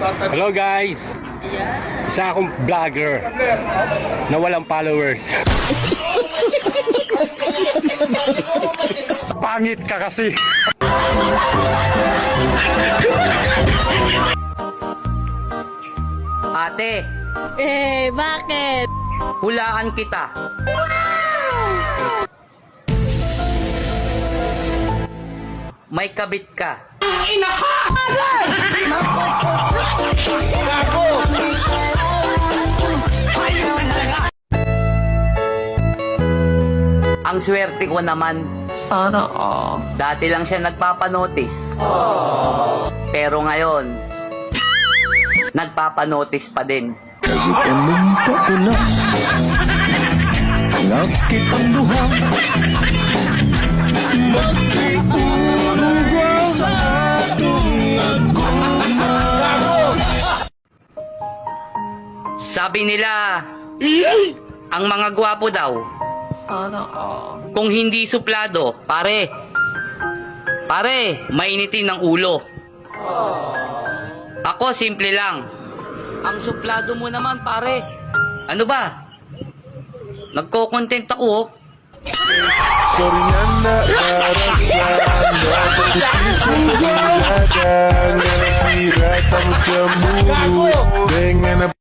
Hello guys! Isa akong vlogger na walang followers. Pangit ka kasi! Ate, Bakit? hulaan kita. May kabit ka. Ang swerte ko naman. Sana all. Dati lang siya nagpapanotice. Pero ngayon, nagpapanotice pa din. Umumpa ko na nakitang duha magtipuruwa sa atong aguma. Sabi nila, ang mga gwapo daw, Sana all. kung hindi suplado, pare, mainitin ng ulo. Ako, simple lang. Ang suplado mo naman, pare. Ano ba? Nagko-content ako, oh. Soriana Arasana Dengan